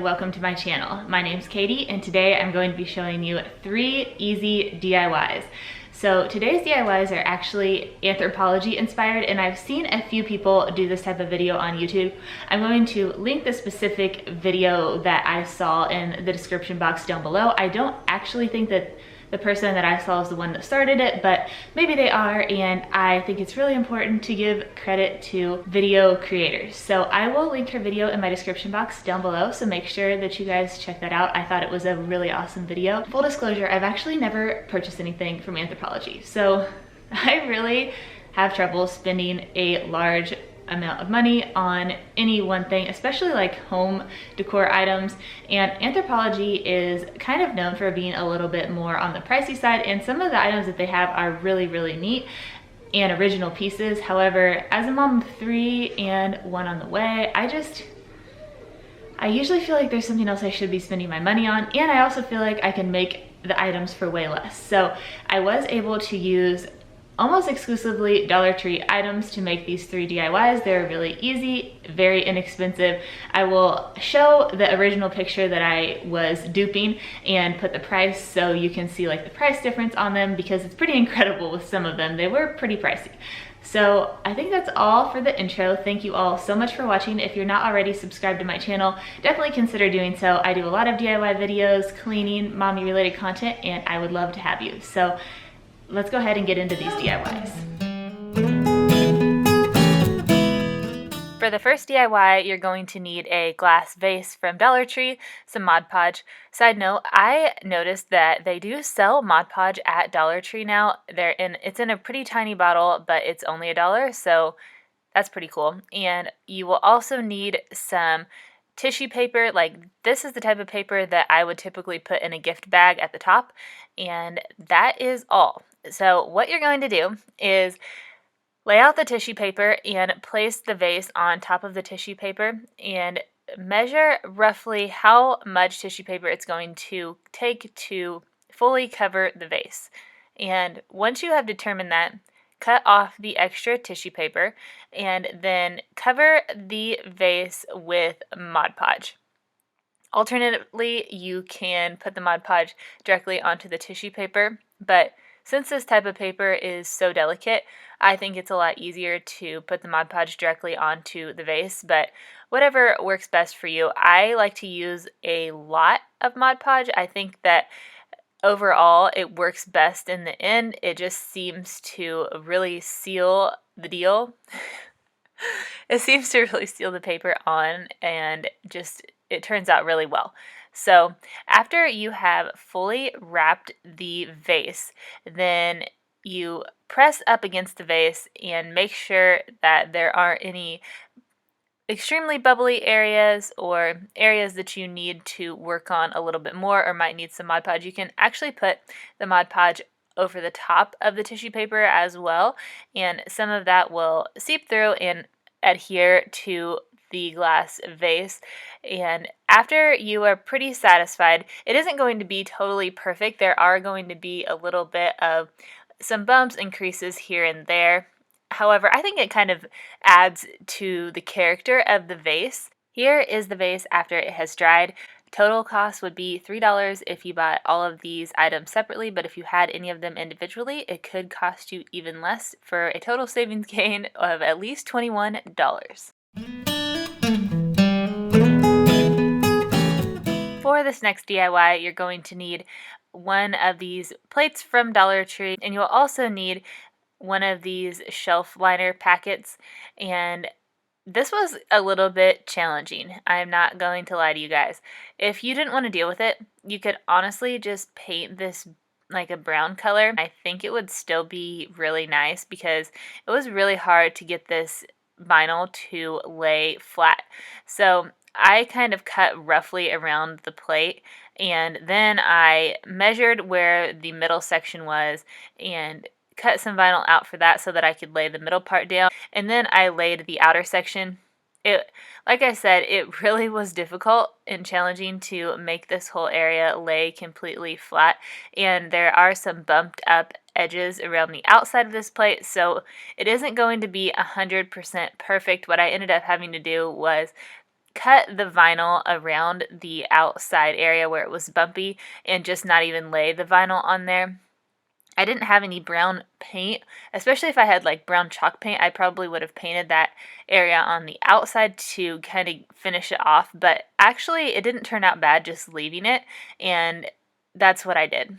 welcome to my channel. My name's Katie and today I'm going to be showing you 3 easy DIYs. So today's DIYs are actually Anthropologie inspired, and I've seen a few people do this type of video on YouTube. I'm going to link the specific video that I saw in the description box down below. I don't actually think that the person that I saw is the one that started it, but maybe they are, and I think it's really important to give credit to video creators. So I will link her video in my description box down below, so make sure that you guys check that out. I thought it was a really awesome video. Full disclosure, I've actually never purchased anything from Anthropologie, so I really have trouble spending a large amount of money on any one thing, especially like home decor items. And Anthropologie is kind of known for being a little bit more on the pricey side, and some of the items that they have are really neat and original pieces. However, as a mom of 3 and 1 on the way, I usually feel like there's something else I should be spending my money on, and I also feel like I can make the items for way less. So I was able to use almost exclusively Dollar Tree items to make these 3 DIYs. They're really easy, very inexpensive. I will show the original picture that I was duping and put the price so you can see like the price difference on them, because it's pretty incredible with some of them. They were pretty pricey. So I think that's all for the intro. Thank you all so much for watching. If you're not already subscribed to my channel, definitely consider doing so. I do a lot of DIY videos, cleaning, mommy related content, and I would love to have you. So let's go ahead and get into these DIYs. For the first DIY, you're going to need a glass vase from Dollar Tree, some Mod Podge. Side note, I noticed that they do sell Mod Podge at Dollar Tree now. It's in a pretty tiny bottle, but it's only $1, so that's pretty cool. And you will also need some tissue paper. Like, this is the type of paper that I would typically put in a gift bag at the top, and that is all. So what you're going to do is lay out the tissue paper and place the vase on top of the tissue paper and measure roughly how much tissue paper it's going to take to fully cover the vase. And once you have determined that, cut off the extra tissue paper and then cover the vase with Mod Podge. Alternatively, you can put the Mod Podge directly onto the tissue paper, but since this type of paper is so delicate, I think it's a lot easier to put the Mod Podge directly onto the vase, but whatever works best for you. I like to use a lot of Mod Podge. I think that overall it works best in the end. It just seems to really seal the deal. It seems to really seal the paper on, and just it turns out really well. So after you have fully wrapped the vase, then you press up against the vase and make sure that there aren't any extremely bubbly areas or areas that you need to work on a little bit more or might need some Mod Podge. You can actually put the Mod Podge over the top of the tissue paper as well, and some of that will seep through and adhere to the glass vase. And after you are pretty satisfied, it isn't going to be totally perfect. There are going to be a little bit of some bumps and creases here and there. However, I think it kind of adds to the character of the vase. Here is the vase after it has dried. Total cost would be $3 if you bought all of these items separately, but if you had any of them individually, it could cost you even less, for a total savings gain of at least $21. For this next DIY, you're going to need one of these plates from Dollar Tree, and you'll also need one of these shelf liner packets. And this was a little bit challenging. I'm not going to lie to you guys. If you didn't want to deal with it, you could honestly just paint this like a brown color. I think it would still be really nice, because it was really hard to get this vinyl to lay flat. So I kind of cut roughly around the plate, and then I measured where the middle section was and cut some vinyl out for that so that I could lay the middle part down, and then I laid the outer section. Like I said, it really was difficult and challenging to make this whole area lay completely flat, and there are some bumped up edges around the outside of this plate, so it isn't going to be 100% perfect. What I ended up having to do was cut the vinyl around the outside area where it was bumpy and just not even lay the vinyl on there. I didn't have any brown paint, especially if I had like brown chalk paint. I probably would have painted that area on the outside to kind of finish it off, but actually it didn't turn out bad just leaving it, and that's what I did.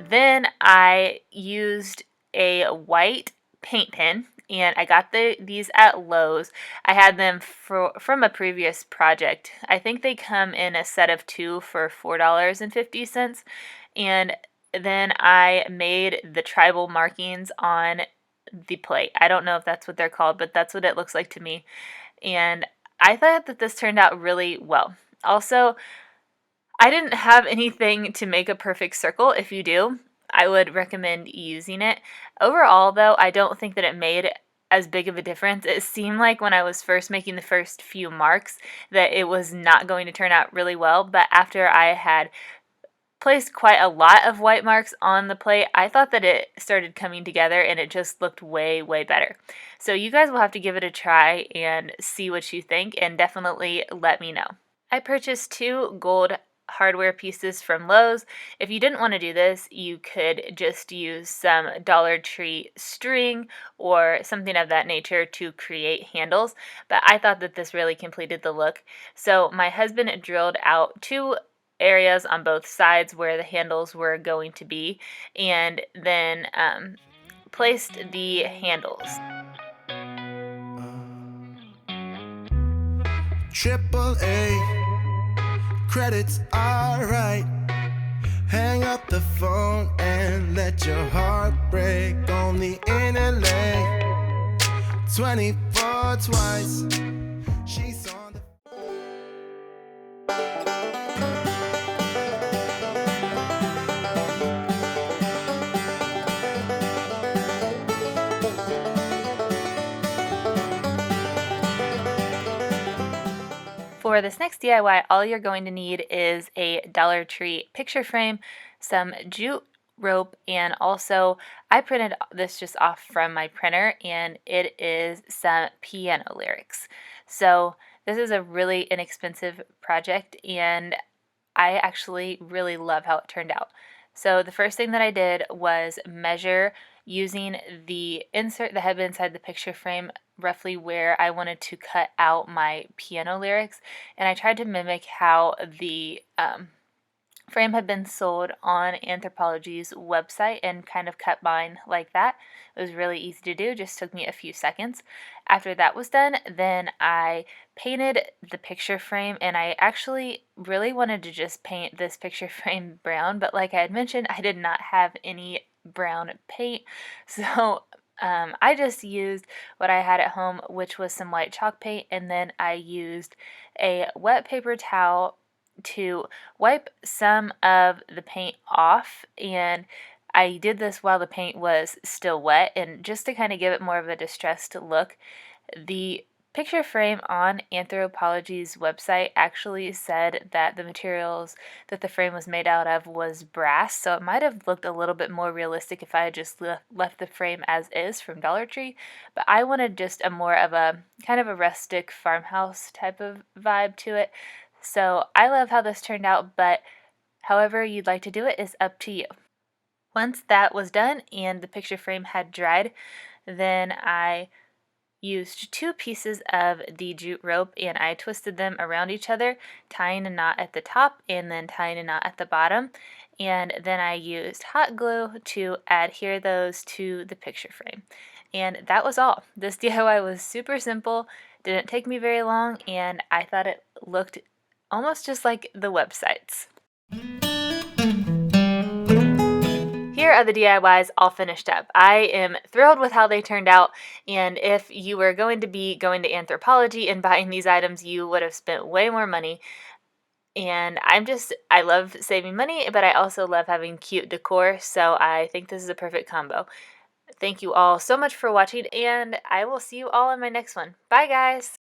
Then I used a white paint pen, and I got these at Lowe's. I had them from a previous project. I think they come in a set of 2 for $4.50. And then I made the tribal markings on the plate. I don't know if that's what they're called, but that's what it looks like to me. And I thought that this turned out really well. Also, I didn't have anything to make a perfect circle. If you do, I would recommend using it. Overall, though, I don't think that it made as big of a difference. It seemed like when I was first making the first few marks that it was not going to turn out really well, but after I had placed quite a lot of white marks on the plate, I thought that it started coming together and it just looked way, way better. So you guys will have to give it a try and see what you think, and definitely let me know. I purchased 2 gold hardware pieces from Lowe's. If you didn't want to do this, you could just use some Dollar Tree string or something of that nature to create handles, but I thought that this really completed the look. So my husband drilled out 2 areas on both sides where the handles were going to be, and then placed the handles. AAA credits are right. Hang up the phone and let your heart break on the interlay. 24 twice. She's on the For this next DIY, all you're going to need is a Dollar Tree picture frame, some jute rope, and also I printed this just off from my printer, and it is some piano lyrics. So this is a really inexpensive project, and I actually really love how it turned out. So the first thing that I did was measure using the insert that had been inside the picture frame roughly where I wanted to cut out my piano lyrics, and I tried to mimic how the frame had been sold on Anthropologie's website and kind of cut mine like that. It was really easy to do, just took me a few seconds. After that was done, then I painted the picture frame, and I actually really wanted to just paint this picture frame brown, but like I had mentioned, I did not have any brown paint, so I just used what I had at home, which was some white chalk paint, and then I used a wet paper towel to wipe some of the paint off, and I did this while the paint was still wet, and just to kind of give it more of a distressed look. The picture frame on Anthropologie's website actually said that the materials that the frame was made out of was brass, so it might have looked a little bit more realistic if I had just left the frame as is from Dollar Tree, but I wanted just a more of a kind of a rustic farmhouse type of vibe to it. So I love how this turned out, but however you'd like to do it is up to you. Once that was done and the picture frame had dried, then I used 2 pieces of the jute rope and I twisted them around each other, tying a knot at the top and then tying a knot at the bottom. And then I used hot glue to adhere those to the picture frame. And that was all. This DIY was super simple, didn't take me very long, and I thought it looked almost just like the websites. Here are the DIYs all finished up. I am thrilled with how they turned out, and if you were going to be going to Anthropologie and buying these items, you would have spent way more money. And I love saving money, but I also love having cute decor, so I think this is a perfect combo. Thank you all so much for watching, and I will see you all in my next one. Bye, guys!